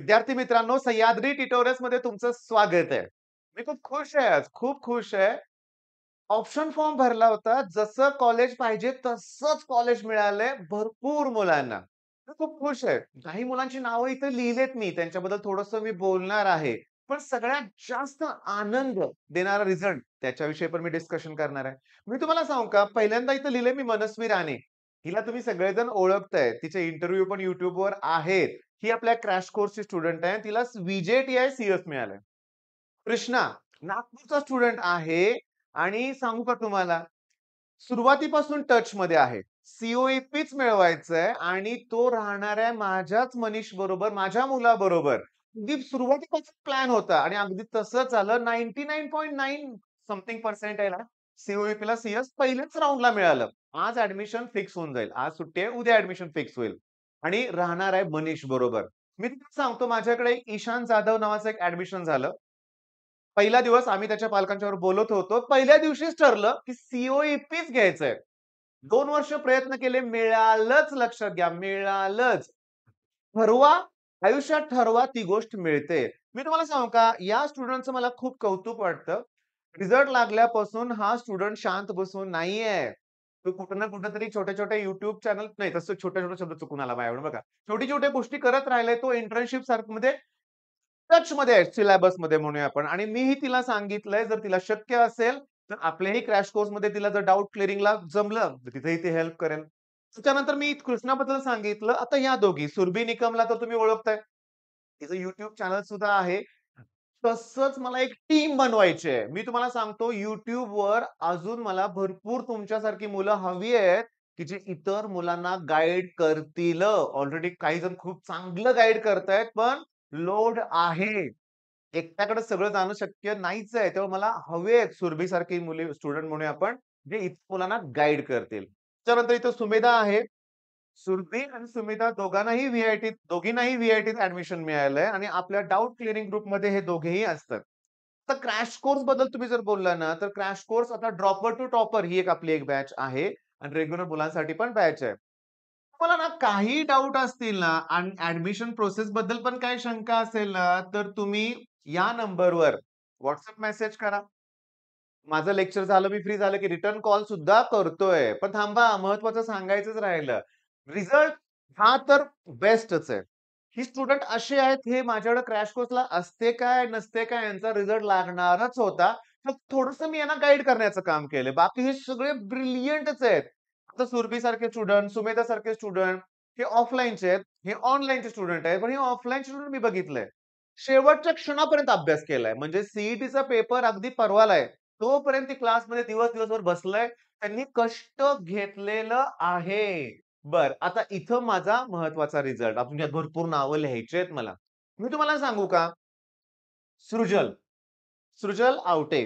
विद्यार्थी मित्रांनो, सह्याद्री ट्युटोरियल्समध्ये तुमचं स्वागत आहे. मी खूप खुश आहे आज, खूप खुश आहे. ऑप्शन फॉर्म भरला होता. जसं कॉलेज पाहिजे तसंच कॉलेज मिळालंय भरपूर मुलांना. मी खूप खुश आहे. काही मुलांची नावं इथे लिहिलेत मी. त्यांच्याबद्दल थोडंसं मी बोलणार आहे. पण सगळ्यात जास्त आनंद देणारा रिझल्ट त्याच्याविषयी पण मी डिस्कशन करणार आहे. मी तुम्हाला सांगू का, पहिल्यांदा इथे लिहिलंय मी मनस्वी राणे. हिला तुम्ही सगळेजण ओळखताय. तिचे इंटरव्ह्यू पण YouTubeवर आहेत. ही आपल्या क्रॅश कोर्सची स्टुडंट आहे. तिला व्ही-जे-टी-आय सी-एस मिळालंय. कृष्णा नागपूरचा स्टुडंट आहे आणि सांगू का तुम्हाला, सुरुवातीपासून टचमध्ये आहे. सी-ओ-ई-पीच मिळवायचंय आणि तो राहणार आहे माझ्याच मनीष बरोबर, माझ्या मुलाबरोबर. अगदी सुरुवातीपासून प्लॅन होता आणि अगदी तसंच झालं. 99.9 समथिंग पर्सेंट आहे ना, सी-ओ-ई-पीला सी-एस पहिल्याच राउंडला मिळालं. आज ॲडमिशन फिक्स होऊन जाईल. आज सुट्टी आहे, उद्या ॲडमिशन फिक्स होईल आणि राहणार आहे मनीष बरोबर. मी तुम्हाला सांगतो माझ्याकडे ईशान जाधव नावाचं एक ॲडमिशन झालं. पहिला दिवस आम्ही त्याच्या पालकांच्याबरोबर बोलत होतो. पहिल्या दिवशीच ठरलं, की सी-ओ-ई-पीच घ्यायचंय. 2 वर्ष प्रयत्न केले, मिळालंच लक्षात घ्या, मिळालंच. ठरवा, आयुष्यात ठरवा ती गोष्ट मिळते. मी तुम्हाला सांगू का, या स्टुडंटचं मला खूप कौतुक वाटतं. रिझल्ट लागल्यापासून हा स्टुडंट शांत बसून नाहीये. तो कुठं ना कुठेतरी छोट्या-छोट्या YouTube चॅनल नाही तसं छोटा-छोटा शब्द चुकून आला माझ्याकडून बघा. छोटी-छोटी गोष्टी करत राहिलाय तो इंटर्नशिप सारखं मध्ये टचमध्ये आहे सिलॅबसमध्ये म्हणूया आपण आणि मीही तिला सांगितलंय जर तिला शक्य असेल, तर आपल्याही क्रॅश कोर्समध्ये तिला जर डाउट क्लिअरिंगला जमलं, तर तिथेही ती हेल्प करेल. त्याच्यानंतर मी कृष्णाबद्दल सांगितलं. आता ह्या दोघी सुरभी निकमला तर तुम्ही ओळखताय. तिचं YouTube चॅनल सुद्धा आहे. तसंच मला एक टीम बनवायची आहे. मी तुम्हाला सांगतो YouTubeवर अजून मला भरपूर तुमच्यासारखी मुलं हवी आहेत, की जे इतर मुलांना गाईड करतील. ऑलरेडी काही जण खूप चांगलं गाईड करतायत, पण लोड आहे. एकट्याकडे सगळं जाणं शक्य नाहीच आहे. तेव्हा मला हवे आहेत सुरभीसारखी मुली स्टुडंट म्हणूया आपण, जे इतर मुलांना गाईड करतील. त्यानंतर इथं सुमेधा आहे. सुरभी आणि सुमेधा दोघींनाही व्ही-आय-टीत ॲडमिशन मिळालंय आणि आपल्या डाउट क्लिअरिंग ग्रुपमध्ये हे दोघेही असतात. तर क्रॅश कोर्स बद्दल तुम्ही जर बोलला ना, तर क्रॅश कोर्स आता ड्रॉपर टू टॉपर ही एक आपली एक बॅच आहे आणि रेग्युलर मुलांसाठी पण बॅच आहे. तुम्हाला ना काही डाउट असतील ना आणि ॲडमिशन प्रोसेस बद्दल पण काही शंका असेल ना, तर तुम्ही या नंबरवर WhatsApp मेसेज करा. माझं लेक्चर झालं, मी फ्री झालं, की रिटर्न कॉल सुद्धा करतोय. पण थांबा महत्त्वाचं सांगायचंच राहिलं. रिझल्ट हा तर बेस्टच आहे. ही स्टुडंट असे आहेत, हे माझ्याकडे क्रॅश कोर्सला असते काय, नसते काय यांचा रिझल्ट लागणारच होता. तर थोडंसं मी यांना गाईड करण्याचं काम केलं. बाकी हे सगळे ब्रिलियंटच आहेत. आता सुरभीसारखे स्टुडंट, सुमेधासारखे स्टुडंट हे ऑफलाईनचे आहेत. हे ऑनलाईनचे स्टुडंट आहेत. पण हे ऑफलाईन स्टुडंट मी बघितलंय. शेवटच्या क्षणापर्यंत अभ्यास केलाय. म्हणजे सी पेपर अगदी परवाला आहे. तोपर्यंत ती क्लासमध्ये दिवस-दिवसभर बसलाय. त्यांनी कष्ट घेतलेलं आहे. बरं, आता इथं माझा महत्वाचा रिझल्ट. आपण यात भरपूर नावं लिहायची आहेत मला. मी तुम्हाला सांगू का? सृजल, सृजल आवटे.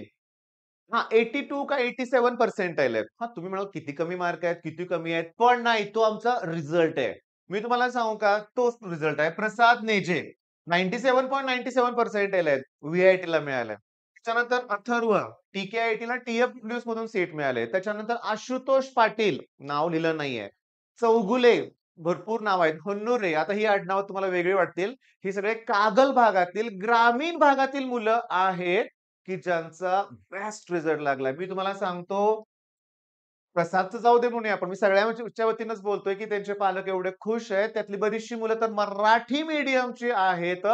हां, 82 का 87 पर्सेंटाइल आहेत. हां, तुम्ही म्हणाल किती कमी मार्क आहेत, किती कमी आहेत. पण नाही, तो आमचा रिझल्ट आहे. मी तुम्हाला सांगू का? तोच रिझल्ट आहे. प्रसाद नेजे 97.97 पर्सेंटाइल आहेत. व्ही-आय-टीला मिळालंय. त्याच्यानंतर अथर्व, टी-के-आय-टीला टी-एफ-डब्ल्यूएस मधून सीट मिळाली. त्याच्यानंतर आशुतोष पाटील, नाव लिहिलं नाहीये. चौगुले, भरपूर नाव आहेत. हन्नुरे, आता ही आडनावं तुम्हाला वेगळी वाटतील. ही सगळे कागल भागातील, ग्रामीण भागातील मुलं आहेत. की ज्यांचा बेस्ट रिझल्ट लागलाय. मी तुम्हाला सांगतो, प्रसादचं जाऊ दे म्हणूया आपण. मी सगळ्यांच्या वतीनंच बोलतोय, की त्यांचे पालक एवढे खुश आहेत. त्यातली बरीचशी मुलं तर मराठी मीडियमची आहेत.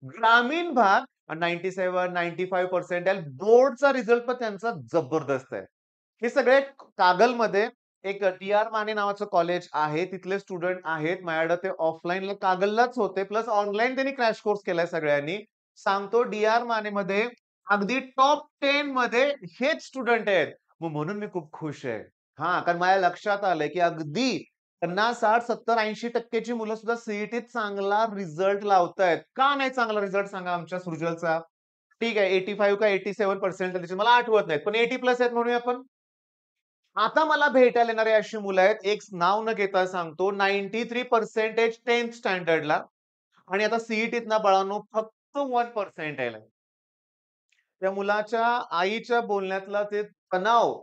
ग्रामीण भाग 97-95 पर्सेंटाइल बोर्डचा रिझल्ट पण त्यांचा जबरदस्त आहे. हे सगळे कागलमध्ये एक टी.आर. माने नावाचं कॉलेज आहे. तिथले स्टुडंट आहेत. माझ्याकडे ते ऑफलाईनला कागललाच होते. प्लस ऑनलाईन त्यांनी क्रॅश कोर्स केलाय सगळ्यांनी. सांगतो डी.आर. मानेमध्ये अगदी टॉप 10 मध्ये हेच स्टुडंट आहेत. मग म्हणून मी खूप खुश आहे. हां, कारण माझ्या लक्षात आलंय, की अगदी 50, 60, 70, 80% ची मुलं सुद्धा सी चांगला रिझल्ट लावतायत. का नाही चांगला रिझल्ट सांगा आमच्या सृजलचा? ठीक आहे 85 का 87 पर्सेंटाइल मला आठवत नाहीत. पण 80 प्लस आहेत म्हणूया आपण. आता मला भेटायला येणारी अशी मुलं आहेत, एक नाव न घेता सांगतो 93 पर्सेंटेज 10th स्टँडर्डला आणि आता सी-ई-टीत ना बाळांनो फक्त 1 पर्सेंटाइल आहे. त्या मुलाच्या आईच्या बोलण्यातला ते तणाव,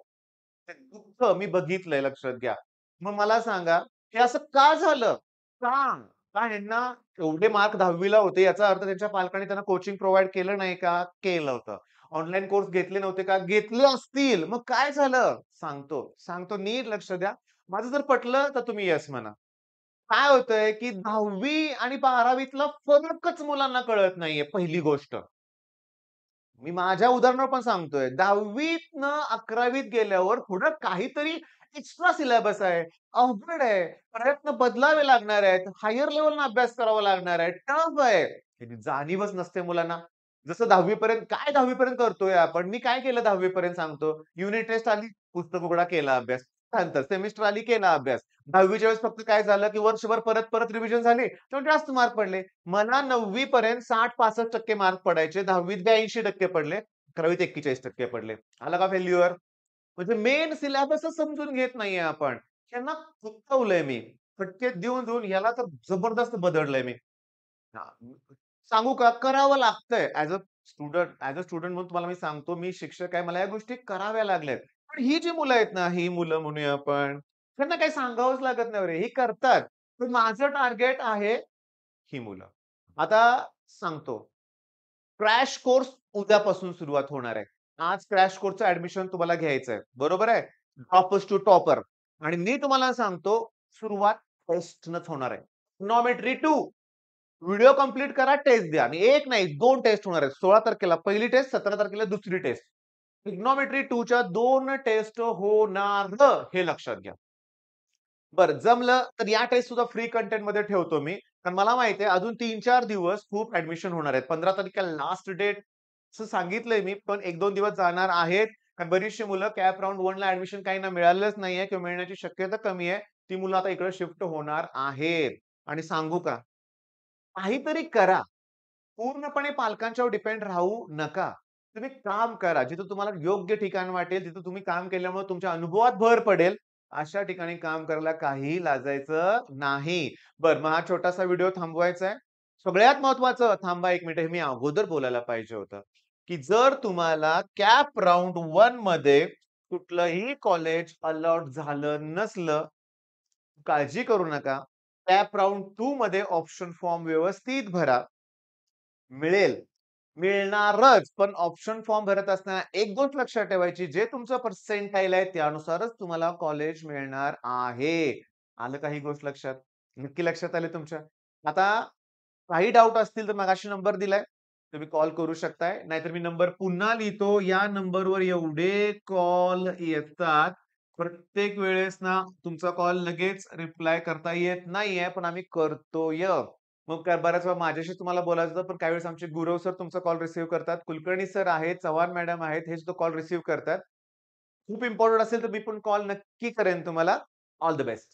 ते दुःख मी बघितलंय लक्षात घ्या. मग मला सांगा, हे असं का झालं? का? का ह्यांना एवढे मार्क 10वी ला होते याचा अर्थ त्यांच्या पालकांनी त्यांना कोचिंग प्रोव्हाईड केलं नाही का? केलं होतं. ऑनलाईन कोर्स घेतले नव्हते का? घेतले असतील. मग काय झालं? सांगतो नीट लक्ष द्या. माझं जर पटलं तर तुम्ही येस म्हणा. काय होतंय, की 10वी आणि 12वीतला फरकच मुलांना कळत नाहीये पहिली गोष्ट. मी माझ्या उदाहरणावर पण सांगतोय. 10वीतनं 11वीत गेल्यावर पुढं काहीतरी एक्स्ट्रा सिलेबस आहे. अवघड आहे. प्रयत्न बदलावे लागणार आहेत. हायर लेव्हलला अभ्यास करावा लागणार आहे. टफ आहे. त्याची जाणीवच नसते मुलांना. जसं 10वी पर्यंत काय 10वी पर्यंत करतोय आपण? मी काय केलं 10वी पर्यंत सांगतो. युनिट टेस्ट आली, पुस्तक उघडा, केला अभ्यास. नंतर सेमिस्टर आली, केला अभ्यास. 10वीच्या वेळेस फक्त काय झालं, की वर्षभर परत रिव्हिजन झाली, तेव्हा जास्त मार्क पडले. मला 9वी पर्यंत 60-65% मार्क पडायचे. 10वीत 82% पडले. 11वीत 41% पडले. आला का फेल्युअर? म्हणजे मेन सिलेबसच समजून घेत नाहीये आपण. त्यांना चुकवलंय मी. फटके देऊन ह्याला तर जबरदस्त बदललंय मी. हां, सांगू का? करावं लागतंय. ॲज अ स्टुडंट म्हणून तुम्हाला मी सांगतो, मी शिक्षक आहे. मला या गोष्टी कराव्या लागल्यात. पण ही जी मुलं आहेत ना, ही मुलं म्हणूया आपण, त्यांना काही सांगावंच लागत नाही रे. ही करतात. पण माझं टार्गेट आहे ही मुलं. आता सांगतो. क्रॅश कोर्स उद्यापासून सुरुवात होणार आहे. आज क्रॅश कोर्सचं ॲडमिशन तुम्हाला घ्यायचंय. बरोबर आहे? टॉपर्स टू टॉपर आणि मी तुम्हाला सांगतो सुरुवात टेस्टनंच होणार आहे. ट्रिग्नॉमेट्री 2 व्हिडिओ कंप्लीट करा, टेस्ट द्या आणि 1 नाही 2 टेस्ट होणार आहेत. 16 तारखेला पहिली टेस्ट, 17 तारखेला दुसरी टेस्ट. ट्रिग्नॉमेट्री 2 च्या 2 टेस्ट होणार हे लक्षात घ्या. बरं जमलं तर या टेस्ट सुद्धा फ्री कंटेंटमध्ये ठेवतो मी. कारण मला माहिती आहे अजून 3-4 दिवस खूप ॲडमिशन होणार आहेत. 15 तारखेला लास्ट डेट असं सांगितलंय मी, पण 1-2 दिवस जाणार आहेत. कारण बरीचशी मुलं कॅप राउंड 1 ला ॲडमिशन काहींना मिळालेलंच नाहीये किंवा मिळण्याची शक्यता कमी आहे. ती मुलं आता इकडे शिफ्ट होणार आहेत. आणि सांगू का? काहीतरी करा. पूर्णपणे पालकांच्यावर डिपेंड राहू नका. तुम्ही काम करा. जिथं तुम्हाला योग्य ठिकाण वाटेल, तिथं तुम्ही काम केल्यामुळे तुमच्या अनुभवात भर पडेल. अशा ठिकाणी काम करायला काहीही लाजायचं नाही. बरं, मग हा छोटासा व्हिडिओ थांबवायचा आहे. सगळ्यात महत्त्वाचं थांबा 1 मिनिट हे मी अगोदर बोलायला पाहिजे होतं, की जर तुम्हाला कॅप राउंड 1 मध्ये कुठलंही कॉलेज अलॉट झालं नसलं, काळजी करू नका. कॅप राउंड 2 मध्ये ऑप्शन फॉर्म व्यवस्थित भरा. मिळेल. मिळणारच. पण ऑप्शन फॉर्म भरत असताना एक गोष्ट लक्षात ठेवायची, जे तुमचं पर्सेंटाइल आहे त्यानुसारच तुम्हाला कॉलेज मिळणार आहे. आलं का ही गोष्ट लक्षात? नक्की लक्षात आली तुमच्या? आता काही डाउट असतील तर मगाशी नंबर दिलाय. तुम्ही कॉल करू शकताय. नाहीतर मी नंबर पुन्हा लिहितो. या नंबरवर एवढे कॉल येतात. प्रत्येक वेळेस ना तुमचा कॉल लगेच रिप्लाय करता येत नाहीये, पण आम्ही करतोय. मग काय बऱ्याच वेळा माझ्याशी तुम्हाला बोलायचं होतं, पण काही वेळेस आमचे गुरव सर तुमचा कॉल रिसीव्ह करतात. कुलकर्णी सर आहेत, चव्हाण मॅडम आहेत, हे सुद्धा कॉल रिसीव्ह करतात. खूप इम्पोर्टंट असेल तर मी पण कॉल नक्की करेन तुम्हाला. All the best.